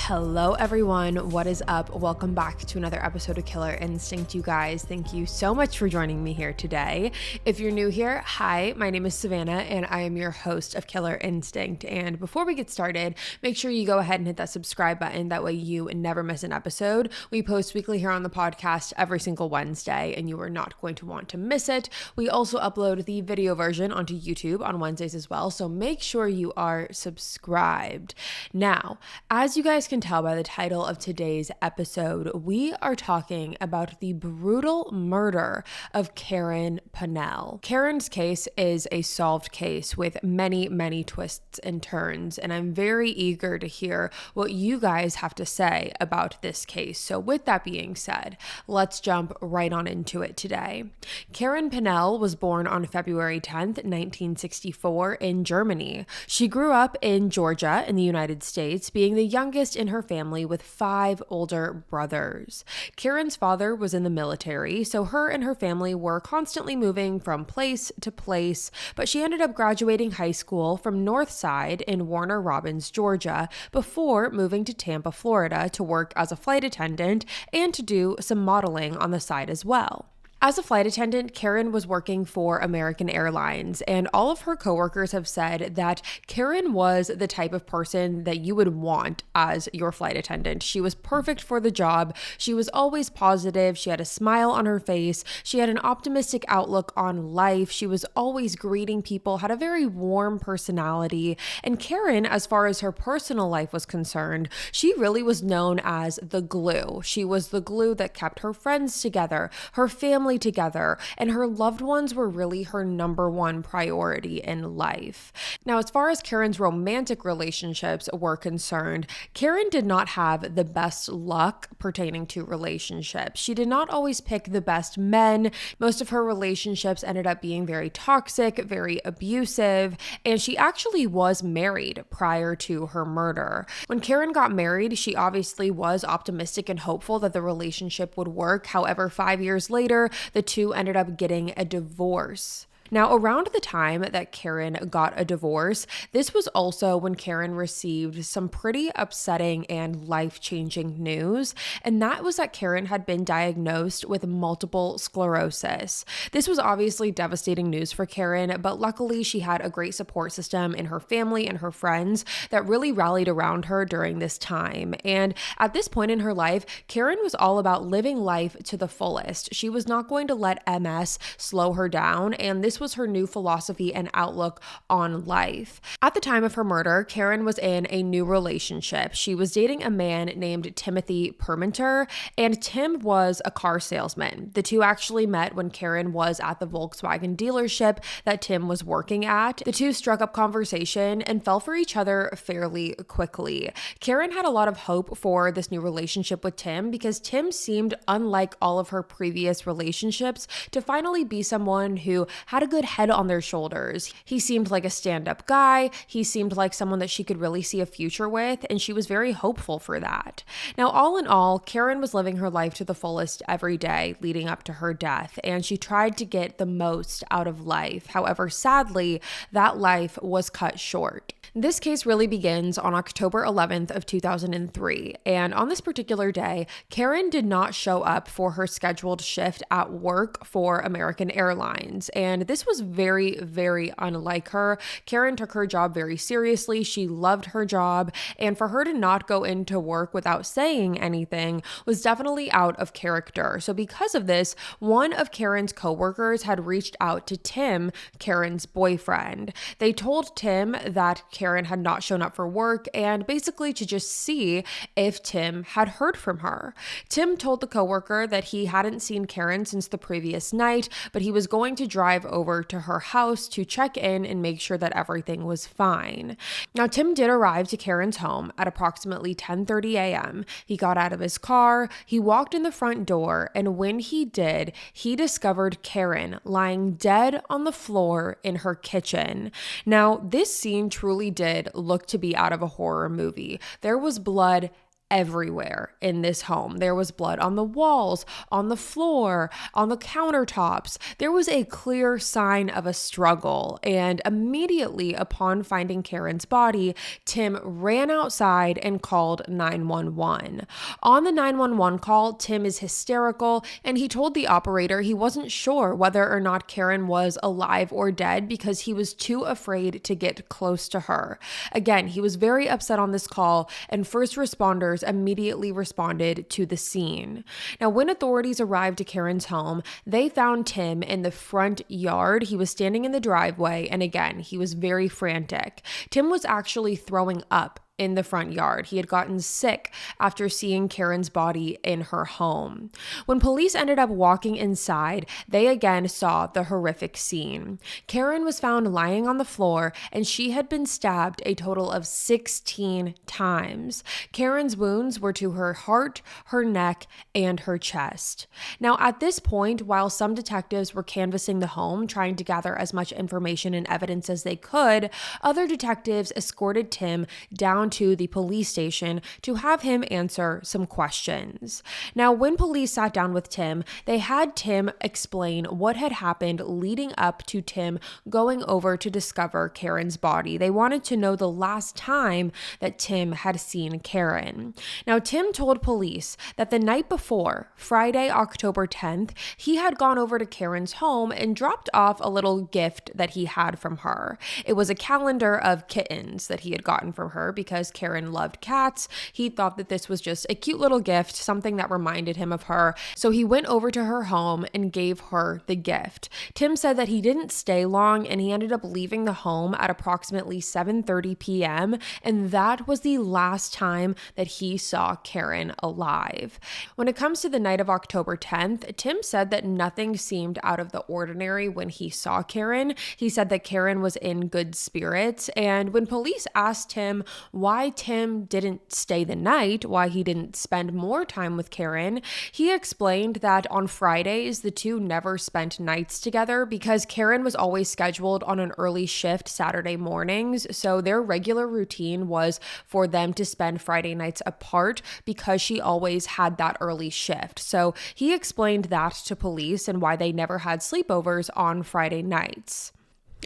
Hello everyone, what is up? Welcome back to another episode of Killer Instinct, you guys. Thank you so much for joining me here today. If you're new here, hi, my name is Savannah and I am your host of Killer Instinct. And before we get started, make sure you go ahead and hit that subscribe button. That way you never miss an episode. We post weekly here on the podcast every single Wednesday and you are not going to want to miss it. We also upload the video version onto YouTube on Wednesdays as well, so make sure you are subscribed. Now, as you guys can tell by the title of today's episode, we are talking about the brutal murder of Karen Panell. Karen's case is a solved case with many, many twists and turns, and I'm very eager to hear what you guys have to say about this case. So with that being said, let's jump right on into it today. Karen Panell was born on February 10th, 1964 in Germany. She grew up in Georgia in the United States, being the youngest in her family with 5 older brothers. Karen's father was in the military, so her and her family were constantly moving from place to place, but she ended up graduating high school from Northside in Warner Robins, Georgia, before moving to Tampa, Florida to work as a flight attendant and to do some modeling on the side as well. As a flight attendant, Karen was working for American Airlines, and all of her coworkers have said that Karen was the type of person that you would want as your flight attendant. She was perfect for the job. She was always positive. She had a smile on her face. She had an optimistic outlook on life. She was always greeting people, had a very warm personality. And Karen, as far as her personal life was concerned, she really was known as the glue. She was the glue that kept her friends together, her family together, and her loved ones were really her number one priority in life. Now, as far as Karen's romantic relationships were concerned, Karen did not have the best luck pertaining to relationships. She did not always pick the best men. Most of her relationships ended up being very toxic, very abusive, and she actually was married prior to her murder. When Karen got married, she obviously was optimistic and hopeful that the relationship would work. However, 5 years later, the two ended up getting a divorce. Now, around the time that Karen got a divorce, this was also when Karen received some pretty upsetting and life-changing news, and that was that Karen had been diagnosed with multiple sclerosis. This was obviously devastating news for Karen, but luckily she had a great support system in her family and her friends that really rallied around her during this time. And at this point in her life, Karen was all about living life to the fullest. She was not going to let MS slow her down, and this was her new philosophy and outlook on life. At the time of her murder, Karen was in a new relationship. She was dating a man named Timothy Permenter, and Tim was a car salesman. The two actually met when Karen was at the Volkswagen dealership that Tim was working at. The two struck up conversation and fell for each other fairly quickly. Karen had a lot of hope for this new relationship with Tim because Tim seemed, unlike all of her previous relationships, to finally be someone who had a good head on their shoulders. He seemed like a stand-up guy. He seemed like someone that she could really see a future with, and she was very hopeful for that. Now, all in all, Karen was living her life to the fullest every day leading up to her death, and she tried to get the most out of life. However, sadly, that life was cut short. This case really begins on October 11th of 2003, and on this particular day, Karen did not show up for her scheduled shift at work for American Airlines, and this was very, very unlike her. Karen took her job very seriously. She loved her job, and for her to not go into work without saying anything was definitely out of character. So because of this, one of Karen's coworkers had reached out to Tim, Karen's boyfriend. They told Tim that Karen had not shown up for work and basically to just see if Tim had heard from her. Tim told the coworker that he hadn't seen Karen since the previous night, but he was going to drive over to her house to check in and make sure that everything was fine. Now, Tim did arrive to Karen's home at approximately 10:30 a.m. He got out of his car, he walked in the front door, and when he did, he discovered Karen lying dead on the floor in her kitchen. Now, this scene truly did look to be out of a horror movie. There was blood everywhere in this home. There was blood on the walls, on the floor, on the countertops. There was a clear sign of a struggle, and immediately upon finding Karen's body, Tim ran outside and called 911. On the 911 call, Tim is hysterical, and he told the operator he wasn't sure whether or not Karen was alive or dead because he was too afraid to get close to her. Again, he was very upset on this call, and first responders immediately responded to the scene. Now, when authorities arrived to Karen's home, they found Tim in the front yard. He was standing in the driveway, and again, he was very frantic. Tim was actually throwing up in the front yard. He had gotten sick after seeing Karen's body in her home. When police ended up walking inside, they again saw the horrific scene. Karen was found lying on the floor, and she had been stabbed a total of 16 times. Karen's wounds were to her heart, her neck, and her chest. Now, at this point, while some detectives were canvassing the home, trying to gather as much information and evidence as they could, other detectives escorted Tim down to the police station to have him answer some questions. Now, when police sat down with Tim, they had Tim explain what had happened leading up to Tim going over to discover Karen's body. They wanted to know the last time that Tim had seen Karen. Now, Tim told police that the night before, Friday, October 10th, he had gone over to Karen's home and dropped off a little gift that he had from her. It was a calendar of kittens that he had gotten from her because Karen loved cats. He thought that this was just a cute little gift, something that reminded him of her. So he went over to her home and gave her the gift. Tim said that he didn't stay long, and he ended up leaving the home at approximately 7:30 p.m. And that was the last time that he saw Karen alive. When it comes to the night of October 10th, Tim said that nothing seemed out of the ordinary when he saw Karen. He said that Karen was in good spirits. And when police asked him why Tim didn't stay the night, why he didn't spend more time with Karen, he explained that on Fridays, the two never spent nights together because Karen was always scheduled on an early shift Saturday mornings. So their regular routine was for them to spend Friday nights apart because she always had that early shift. So he explained that to police and why they never had sleepovers on Friday nights.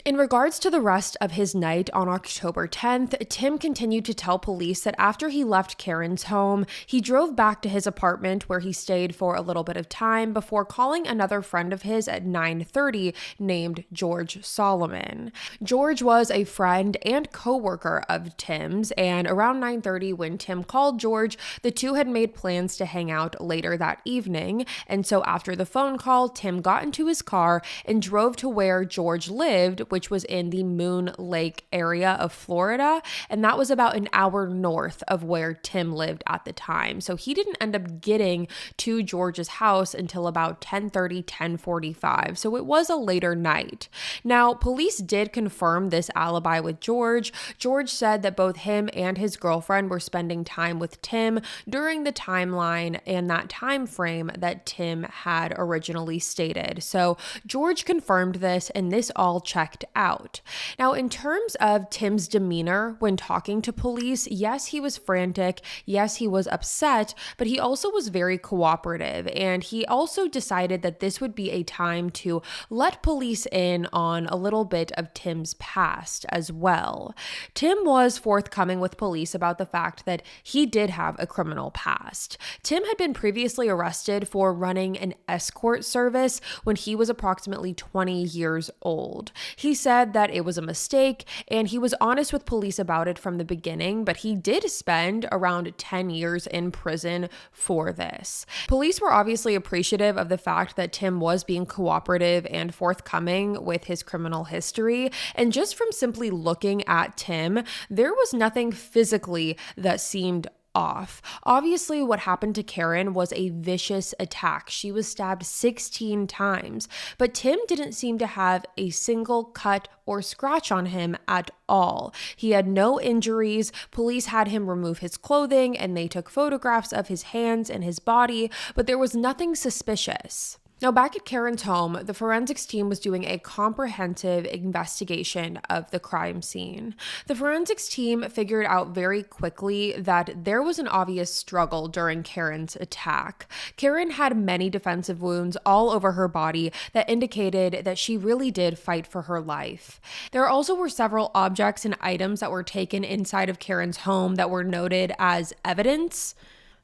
In regards to the rest of his night on October 10th, Tim continued to tell police that after he left Karen's home, he drove back to his apartment where he stayed for a little bit of time before calling another friend of his at 9:30 named George Solomon. George was a friend and co-worker of Tim's, and around 9:30 when Tim called George, the two had made plans to hang out later that evening. And so after the phone call, Tim got into his car and drove to where George lived, which was in the Moon Lake area of Florida. And that was about an hour north of where Tim lived at the time. So he didn't end up getting to George's house until about 10:30, 10:45. So it was a later night. Now, police did confirm this alibi with George. George said that both him and his girlfriend were spending time with Tim during the timeline and that time frame that Tim had originally stated. So George confirmed this, and this all checked out. Now, in terms of Tim's demeanor when talking to police, yes, he was frantic. Yes, he was upset, but he also was very cooperative. And he also decided that this would be a time to let police in on a little bit of Tim's past as well. Tim was forthcoming with police about the fact that he did have a criminal past. Tim had been previously arrested for running an escort service when he was approximately 20 years old. He said that it was a mistake, and he was honest with police about it from the beginning, but he did spend around 10 years in prison for this. Police were obviously appreciative of the fact that Tim was being cooperative and forthcoming with his criminal history, and just from simply looking at Tim, there was nothing physically that seemed off. Obviously, what happened to Karen was a vicious attack. She was stabbed 16 times, but Tim didn't seem to have a single cut or scratch on him at all. He had no injuries. Police had him remove his clothing, and they took photographs of his hands and his body, but there was nothing suspicious. Now, back at Karen's home, the forensics team was doing a comprehensive investigation of the crime scene. The forensics team figured out very quickly that there was an obvious struggle during Karen's attack. Karen had many defensive wounds all over her body that indicated that she really did fight for her life. There also were several objects and items that were taken inside of Karen's home that were noted as evidence.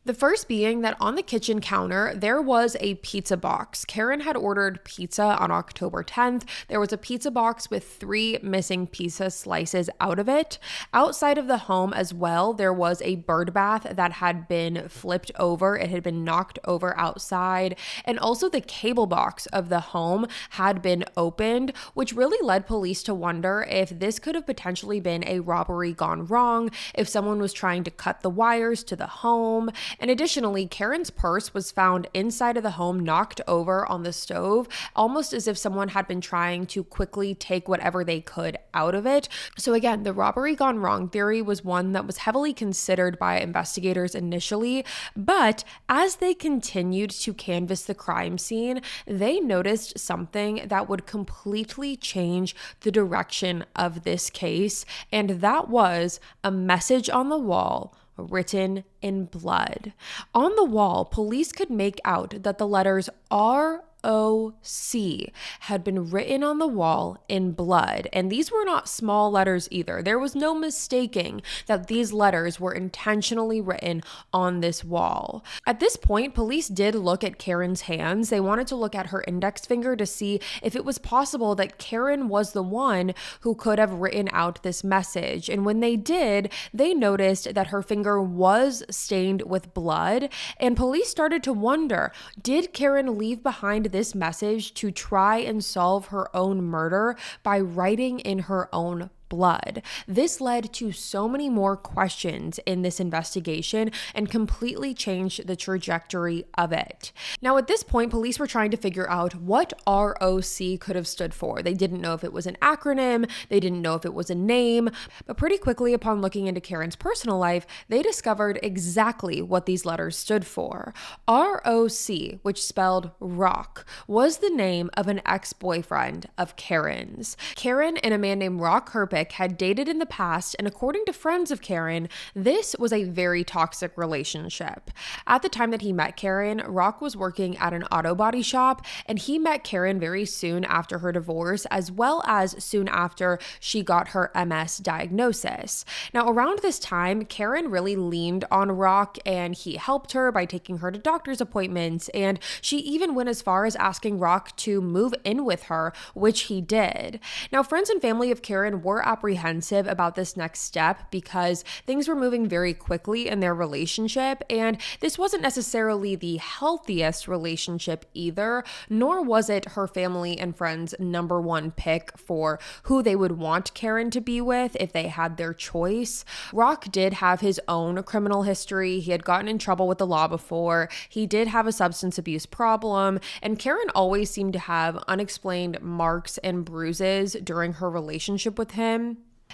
The first being that on the kitchen counter, there was a pizza box. Karen had ordered pizza on October 10th. There was a pizza box with 3 missing pizza slices out of it. Outside of the home as well, there was a bird bath that had been flipped over. It had been knocked over outside. And also the cable box of the home had been opened, which really led police to wonder if this could have potentially been a robbery gone wrong, if someone was trying to cut the wires to the home. And additionally, Karen's purse was found inside of the home, knocked over on the stove, almost as if someone had been trying to quickly take whatever they could out of it. So again, the robbery gone wrong theory was one that was heavily considered by investigators initially, but as they continued to canvass the crime scene, they noticed something that would completely change the direction of this case, and that was a message on the wall written in blood. On the wall, police could make out that the letters ROC had been written on the wall in blood. And these were not small letters either. There was no mistaking that these letters were intentionally written on this wall. At this point, police did look at Karen's hands. They wanted to look at her index finger to see if it was possible that Karen was the one who could have written out this message. And when they did, they noticed that her finger was stained with blood. And police started to wonder, did Karen leave behind this message to try and solve her own murder by writing in her own blood? This led to so many more questions in this investigation and completely changed the trajectory of it. Now, at this point, police were trying to figure out what ROC could have stood for. They didn't know if it was an acronym, they didn't know if it was a name, but pretty quickly upon looking into Karen's personal life, they discovered exactly what these letters stood for. ROC, which spelled rock, was the name of an ex-boyfriend of Karen's. Karen and a man named Rock Herpick had dated in the past, and according to friends of Karen, this was a very toxic relationship. At the time that he met Karen, Rock was working at an auto body shop, and he met Karen very soon after her divorce, as well as soon after she got her MS diagnosis. Now, around this time, Karen really leaned on Rock, and he helped her by taking her to doctor's appointments, and she even went as far as asking Rock to move in with her, which he did. Now, friends and family of Karen were apprehensive about this next step because things were moving very quickly in their relationship, and this wasn't necessarily the healthiest relationship either, nor was it her family and friends' number one pick for who they would want Karen to be with if they had their choice. Rock did have his own criminal history. He had gotten in trouble with the law before. He did have a substance abuse problem, and Karen always seemed to have unexplained marks and bruises during her relationship with him.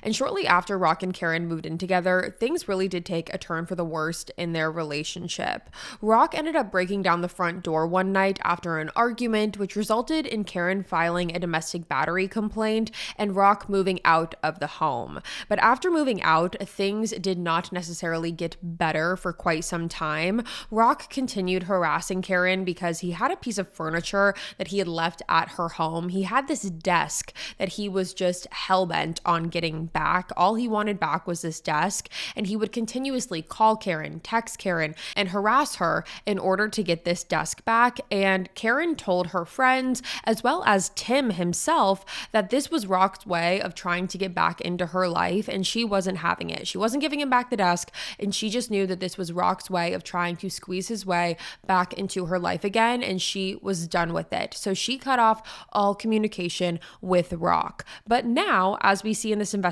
And shortly after Rock and Karen moved in together, things really did take a turn for the worst in their relationship. Rock ended up breaking down the front door one night after an argument, which resulted in Karen filing a domestic battery complaint and Rock moving out of the home. But after moving out, things did not necessarily get better for quite some time. Rock continued harassing Karen because he had a piece of furniture that he had left at her home. He had this desk that he was just hell-bent on getting back. All he wanted back was this desk, and he would continuously call Karen, text Karen, and harass her in order to get this desk back. And Karen told her friends, as well as Tim himself, that this was Rock's way of trying to get back into her life, and she wasn't having it. She wasn't giving him back the desk, and she just knew that this was Rock's way of trying to squeeze his way back into her life again, and she was done with it. So she cut off all communication with Rock. But now, as we see in this investigation,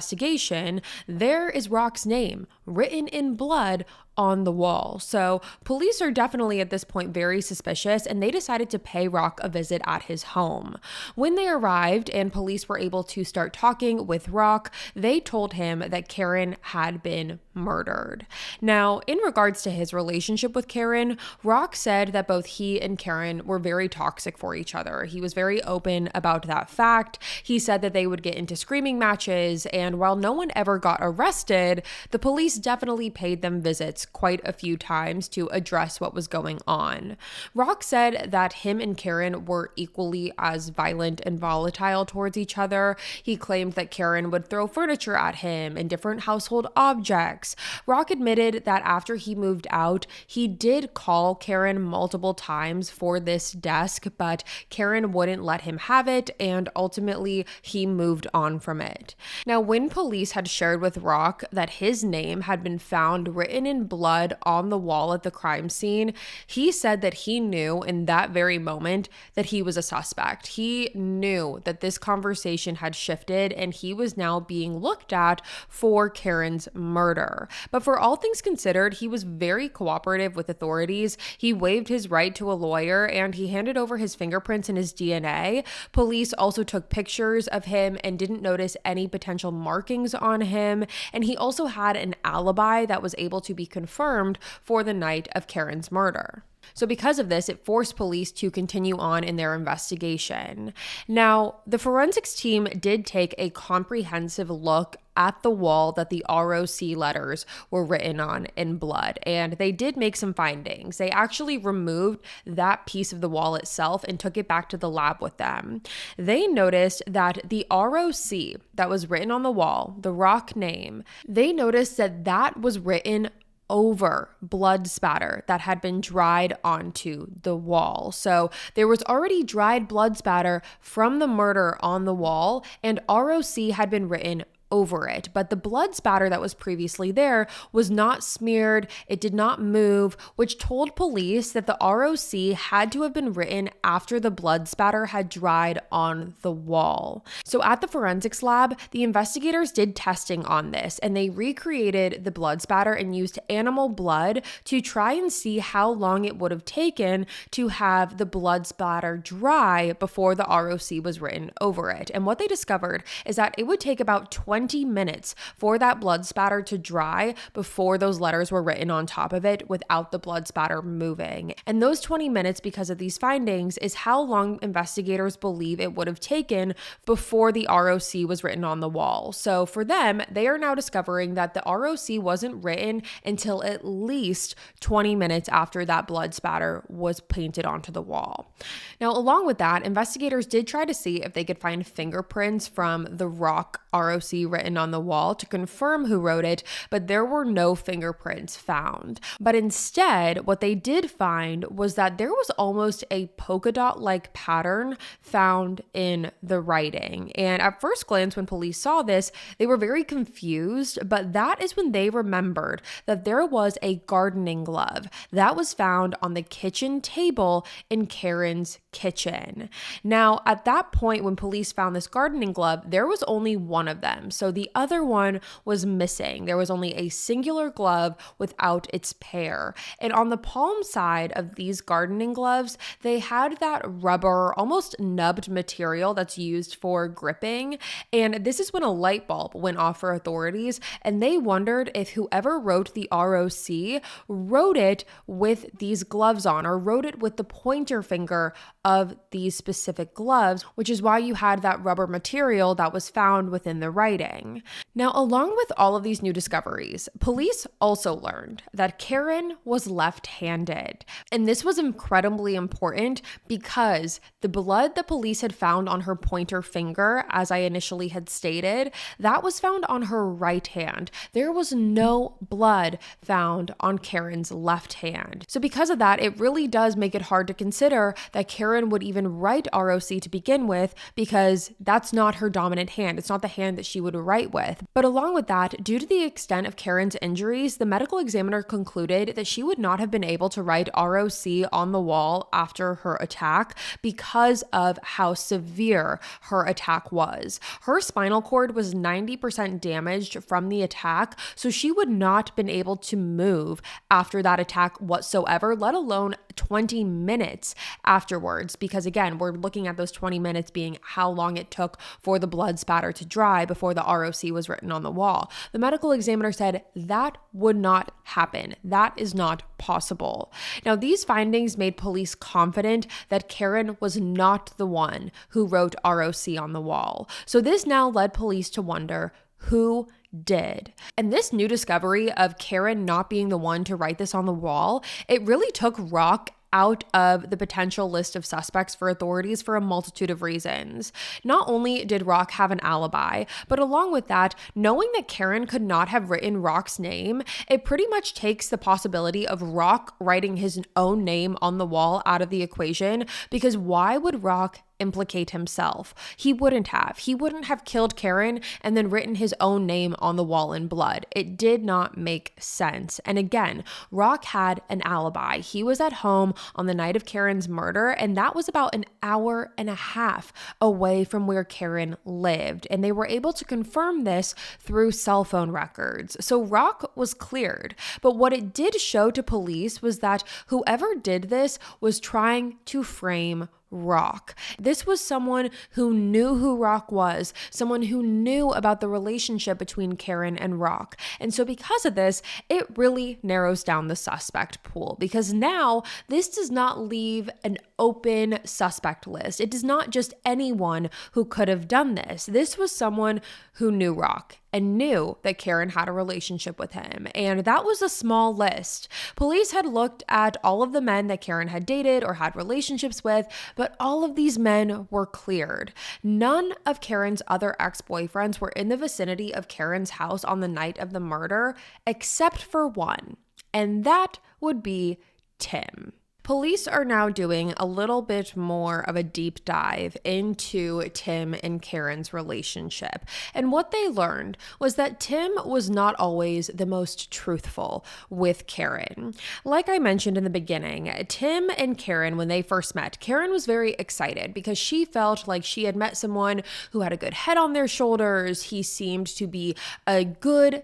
there is Rock's name written in blood on the wall. So police are definitely at this point very suspicious, and they decided to pay Rock a visit at his home. When they arrived and police were able to start talking with Rock, they told him that Karen had been murdered. Now, in regards to his relationship with Karen, Rock said that both he and Karen were very toxic for each other. He was very open about that fact. He said that they would get into screaming matches, and while no one ever got arrested, the police definitely paid them visits quite a few times to address what was going on. Rock said that him and Karen were equally as violent and volatile towards each other. He claimed that Karen would throw furniture at him and different household objects. Rock admitted that after he moved out, he did call Karen multiple times for this desk, but Karen wouldn't let him have it, and ultimately he moved on from it. Now, when police had shared with Rock that his name had been found written in blood on the wall at the crime scene, he said that he knew in that very moment that he was a suspect. He knew that this conversation had shifted and he was now being looked at for Karen's murder. But for all things considered, he was very cooperative with authorities. He waived his right to a lawyer and he handed over his fingerprints and his DNA. Police also took pictures of him and didn't notice any potential markings on him. And he also had an alibi that was able to be confirmed for the night of Karen's murder. So because of this, it forced police to continue on in their investigation. Now, the forensics team did take a comprehensive look at the wall that the ROC letters were written on in blood, and they did make some findings. They actually removed that piece of the wall itself and took it back to the lab with them. They noticed that the ROC that was written on the wall, the Rock name, they noticed that that was written over blood spatter that had been dried onto the wall. So there was already dried blood spatter from the murder on the wall, and ROC had been written over it, but the blood spatter that was previously there was not smeared, it did not move, which told police that the ROC had to have been written after the blood spatter had dried on the wall. So at the forensics lab, the investigators did testing on this, and they recreated the blood spatter and used animal blood to try and see how long it would have taken to have the blood spatter dry before the ROC was written over it. And what they discovered is that it would take about 20 minutes for that blood spatter to dry before those letters were written on top of it without the blood spatter moving. And those 20 minutes, because of these findings, is how long investigators believe it would have taken before the ROC was written on the wall. So for them, they are now discovering that the ROC wasn't written until at least 20 minutes after that blood spatter was painted onto the wall. Now, along with that, investigators did try to see if they could find fingerprints from the Rock ROC written on the wall to confirm who wrote it, but there were no fingerprints found. But instead, what they did find was that there was almost a polka dot-like pattern found in the writing. And at first glance, when police saw this, they were very confused, but that is when they remembered that there was a gardening glove that was found on the kitchen table in Karen's kitchen. Now, at that point, when police found this gardening glove, there was only one of them. So the other one was missing. There was only a singular glove without its pair. And on the palm side of these gardening gloves, they had that rubber, almost nubbed material that's used for gripping. And this is when a light bulb went off for authorities, and they wondered if whoever wrote the ROC wrote it with these gloves on, or wrote it with the pointer finger of these specific gloves, which is why you had that rubber material that was found within the writing. Now, along with all of these new discoveries, police also learned that Karen was left-handed. And this was incredibly important because the blood that police had found on her pointer finger, as I initially had stated, that was found on her right hand. There was no blood found on Karen's left hand. So because of that, it really does make it hard to consider that Karen Karen would even write ROC to begin with because that's not her dominant hand. It's not the hand that she would write with. But along with that, due to the extent of Karen's injuries, the medical examiner concluded that she would not have been able to write ROC on the wall after her attack because of how severe her attack was. Her spinal cord was 90% damaged from the attack, so she would not been able to move after that attack whatsoever, let alone 20 minutes afterwards, because again, we're looking at those 20 minutes being how long it took for the blood spatter to dry before the ROC was written on the wall. The medical examiner said that would not happen. That is not possible. Now, these findings made police confident that Karen was not the one who wrote ROC on the wall. So this now led police to wonder who did. And this new discovery of Karen not being the one to write this on the wall, it really took Rock out of the potential list of suspects for authorities for a multitude of reasons. Not only did Rock have an alibi, but along with that, knowing that Karen could not have written Rock's name, it pretty much takes the possibility of Rock writing his own name on the wall out of the equation, because why would Rock implicate himself? He wouldn't have. He wouldn't have killed Karen and then written his own name on the wall in blood. It did not make sense. And again, Rock had an alibi. He was at home on the night of Karen's murder, and that was about an hour and a half away from where Karen lived. And they were able to confirm this through cell phone records. So Rock was cleared. But what it did show to police was that whoever did this was trying to frame Rock. This was someone who knew who Rock was, someone who knew about the relationship between Karen and Rock. And so because of this, it really narrows down the suspect pool, because now this does not leave an open suspect list. It is not just anyone who could have done this. This was someone who knew Rock and knew that Karen had a relationship with him. And that was a small list. Police had looked at all of the men that Karen had dated or had relationships with, but all of these men were cleared. None of Karen's other ex-boyfriends were in the vicinity of Karen's house on the night of the murder, except for one, and that would be Tim. Police are now doing a little bit more of a deep dive into Tim and Karen's relationship. And what they learned was that Tim was not always the most truthful with Karen. Like I mentioned in the beginning, Tim and Karen, when they first met, Karen was very excited because she felt like she had met someone who had a good head on their shoulders. He seemed to be a good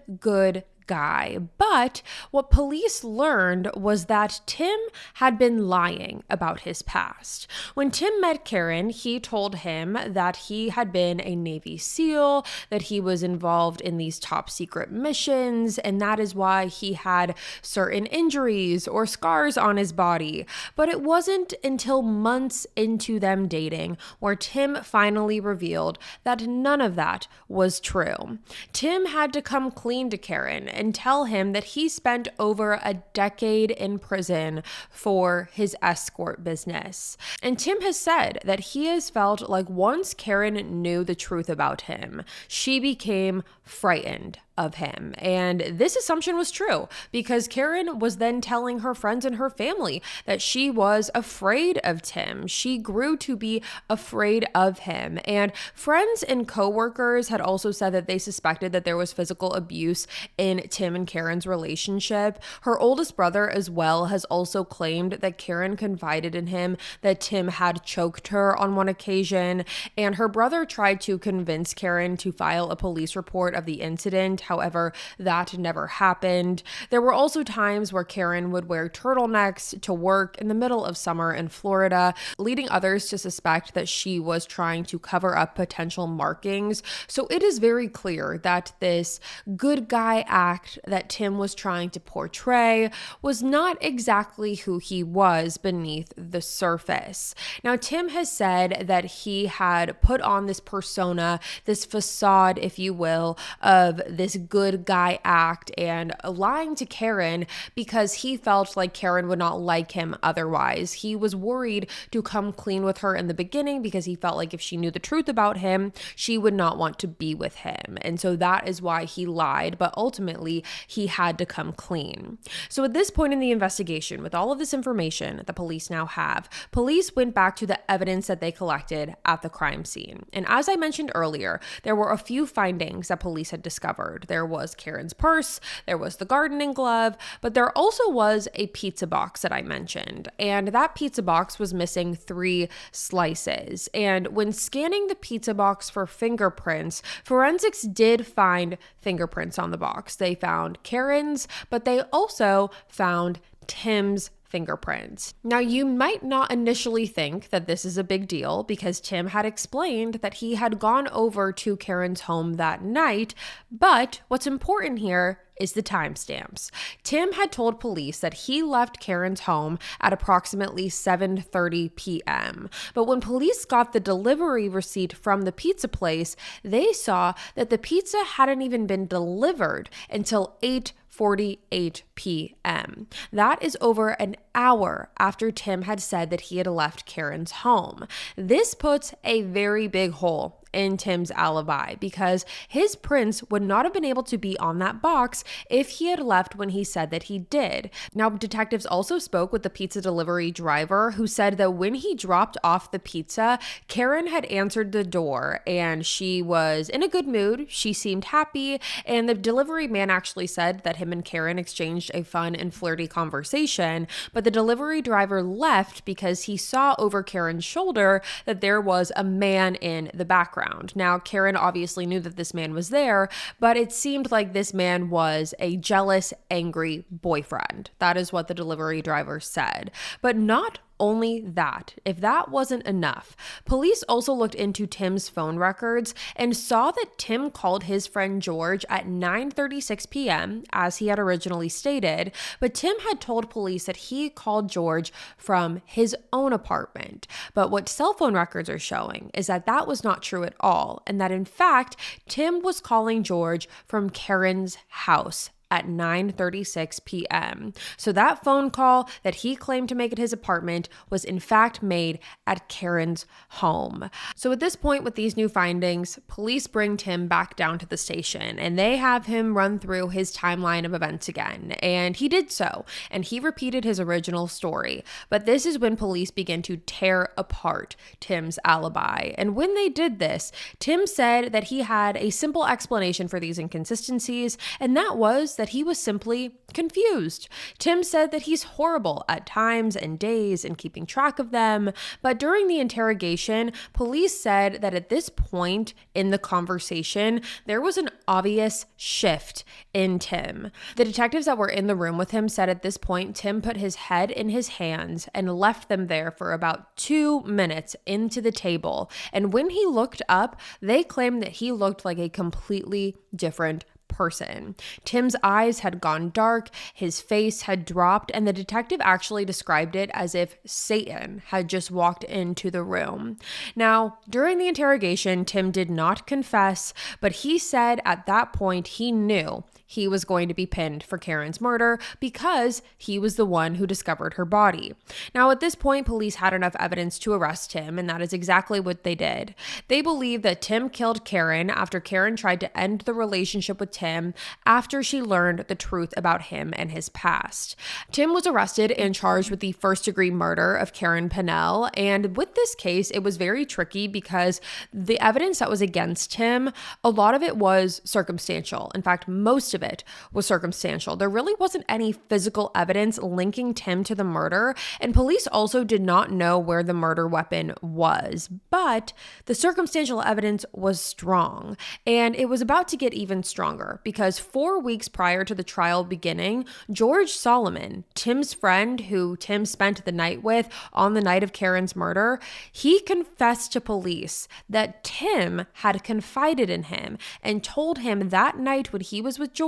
guy. But what police learned was that Tim had been lying about his past. When Tim met Karen, he told him that he had been a Navy SEAL, that he was involved in these top secret missions, and that is why he had certain injuries or scars on his body. But it wasn't until months into them dating where Tim finally revealed that none of that was true. Tim had to come clean to Karen and tell him that he spent over a decade in prison for his escort business. And Tim has said that he has felt like once Karen knew the truth about him, she became frightened of him. And this assumption was true because Karen was then telling her friends and her family that she was afraid of Tim. She grew to be afraid of him. And friends and coworkers had also said that they suspected that there was physical abuse in Tim and Karen's relationship. Her oldest brother as well has also claimed that Karen confided in him that Tim had choked her on one occasion. And her brother tried to convince Karen to file a police report of the incident. However, that never happened. There were also times where Karen would wear turtlenecks to work in the middle of summer in Florida, leading others to suspect that she was trying to cover up potential markings. So it is very clear that this good guy act that Tim was trying to portray was not exactly who he was beneath the surface. Now, Tim has said that he had put on this persona, this facade, if you will, of this good guy act and lying to Karen because he felt like Karen would not like him otherwise. He was worried to come clean with her in the beginning because he felt like if she knew the truth about him, she would not want to be with him. And so that is why he lied. But ultimately, ultimately he had to come clean. So at this point in the investigation, with all of this information the police now have, police went back to the evidence that they collected at the crime scene. And as I mentioned earlier, there were a few findings that police had discovered. There was Karen's purse, there was the gardening glove, but there also was a pizza box that I mentioned. And that pizza box was missing 3 slices. And when scanning the pizza box for fingerprints, forensics did find fingerprints on the box. They found Karen's, but they also found Tim's fingerprints. Now, you might not initially think that this is a big deal because Tim had explained that he had gone over to Karen's home that night, but what's important here is the timestamps. Tim had told police that he left Karen's home at approximately 7:30 p.m. But when police got the delivery receipt from the pizza place, they saw that the pizza hadn't even been delivered until 8:48 p.m. That is over an hour after Tim had said that he had left Karen's home. This puts a very big hole in Tim's alibi because his prints would not have been able to be on that box if he had left when he said that he did. Now, detectives also spoke with the pizza delivery driver who said that when he dropped off the pizza, Karen had answered the door and she was in a good mood. She seemed happy, and the delivery man actually said that him and Karen exchanged a fun and flirty conversation, but the delivery driver left because he saw over Karen's shoulder that there was a man in the background. Now, Karen obviously knew that this man was there, but it seemed like this man was a jealous, angry boyfriend. That is what the delivery driver said. But not only that, if that wasn't enough, police also looked into Tim's phone records and saw that Tim called his friend George at 9:36 p.m., as he had originally stated, but Tim had told police that he called George from his own apartment. But what cell phone records are showing is that that was not true at all, and that in fact, Tim was calling George from Karen's house at 9:36 p.m. So that phone call that he claimed to make at his apartment was in fact made at Karen's home. So at this point, with these new findings, police bring Tim back down to the station and they have him run through his timeline of events again. And he did so, and he repeated his original story. But this is when police begin to tear apart Tim's alibi. And when they did this, Tim said that he had a simple explanation for these inconsistencies, and that was that he was simply confused. Tim said that he's horrible at times and days and keeping track of them, but during the interrogation, police said that at this point in the conversation, there was an obvious shift in Tim. The detectives that were in the room with him said at this point, Tim put his head in his hands and left them there for about 2 minutes into the table, and when he looked up, they claimed that he looked like a completely different person. Tim's eyes had gone dark, his face had dropped, and the detective actually described it as if Satan had just walked into the room. Now, during the interrogation, Tim did not confess, but he said at that point he knew he was going to be pinned for Karen's murder because he was the one who discovered her body. Now, at this point, police had enough evidence to arrest him, and that is exactly what they did. They believe that Tim killed Karen after Karen tried to end the relationship with Tim after she learned the truth about him and his past. Tim was arrested and charged with the first-degree murder of Karen Panell, and with this case, it was very tricky because the evidence that was against him, a lot of it was circumstantial. In fact, most of it was circumstantial. There really wasn't any physical evidence linking Tim to the murder, and police also did not know where the murder weapon was. But the circumstantial evidence was strong, and it was about to get even stronger because 4 weeks prior to the trial beginning, George Solomon, Tim's friend who Tim spent the night with on the night of Karen's murder, he confessed to police that Tim had confided in him and told him that night when he was with George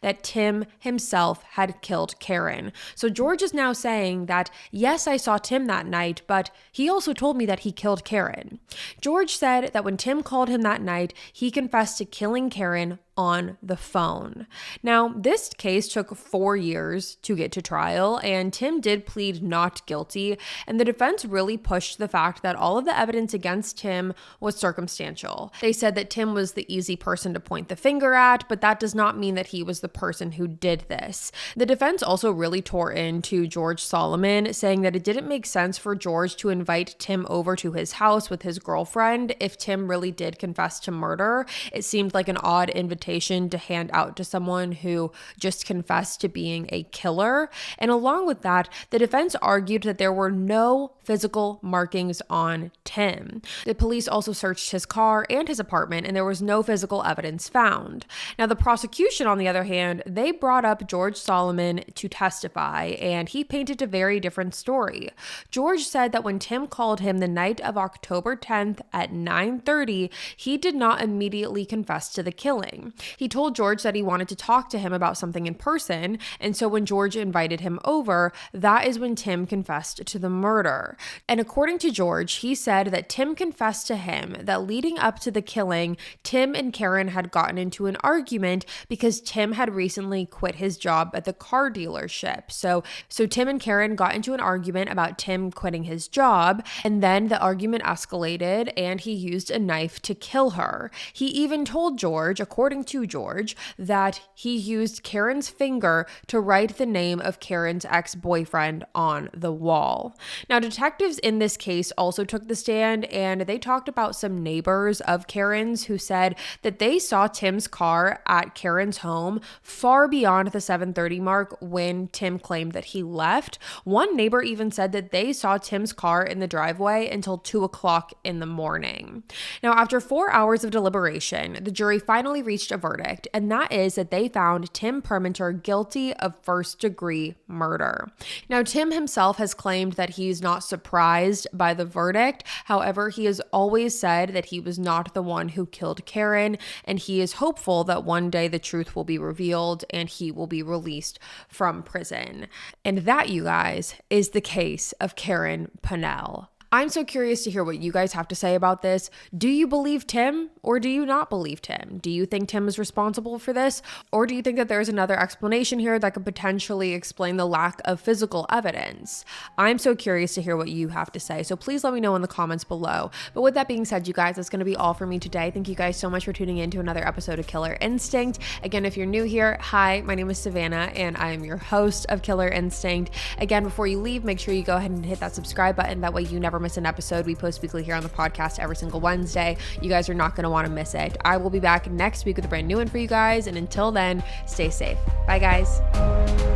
that Tim himself had killed Karen. So George is now saying that, yes, I saw Tim that night, but he also told me that he killed Karen. George said that when Tim called him that night, he confessed to killing Karen on the phone. Now, this case took 4 years to get to trial, and Tim did plead not guilty, and the defense really pushed the fact that all of the evidence against Tim was circumstantial. They said that Tim was the easy person to point the finger at, but that does not mean that he was the person who did this. The defense also really tore into George Solomon, saying that it didn't make sense for George to invite Tim over to his house with his girlfriend if Tim really did confess to murder. It seemed like an odd invitation to hand out to someone who just confessed to being a killer. And along with that, the defense argued that there were no physical markings on Tim. The police also searched his car and his apartment, and there was no physical evidence found. Now, the prosecution, on the other hand, they brought up George Solomon to testify, and he painted a very different story. George said that when Tim called him the night of October 10th at 9:30, he did not immediately confess to the killing. He told George that he wanted to talk to him about something in person, and so when George invited him over, that is when Tim confessed to the murder. And according to George, he said that Tim confessed to him that leading up to the killing, Tim and Karen had gotten into an argument because Tim had recently quit his job at the car dealership. So Tim and Karen got into an argument about Tim quitting his job, and then the argument escalated and he used a knife to kill her. He even told George, according to George, that he used Karen's finger to write the name of Karen's ex-boyfriend on the wall. Now, detectives in this case also took the stand, and they talked about some neighbors of Karen's who said that they saw Tim's car at Karen's home far beyond the 7:30 mark when Tim claimed that he left. One neighbor even said that they saw Tim's car in the driveway until 2 o'clock in the morning. Now, after 4 hours of deliberation, the jury finally reached a verdict, and that is that they found Tim Permenter guilty of first-degree murder. Now, Tim himself has claimed that he's not surprised by the verdict. However, he has always said that he was not the one who killed Karen, and he is hopeful that one day the truth will be revealed and he will be released from prison. And that, you guys, is the case of Karen Panell. I'm so curious to hear what you guys have to say about this. Do you believe Tim or do you not believe Tim? Do you think Tim is responsible for this? Or do you think that there's another explanation here that could potentially explain the lack of physical evidence? I'm so curious to hear what you have to say. So please let me know in the comments below. But with that being said, you guys, that's going to be all for me today. Thank you guys so much for tuning in to another episode of Killer Instinct. Again, if you're new here, hi, my name is Savannah and I am your host of Killer Instinct. Again, before you leave, make sure you go ahead and hit that subscribe button. That way you never miss an episode. We post weekly here on the podcast every single Wednesday. You guys are not going to want to miss it. I will be back next week with a brand new one for you guys. And until then, stay safe. Bye, guys.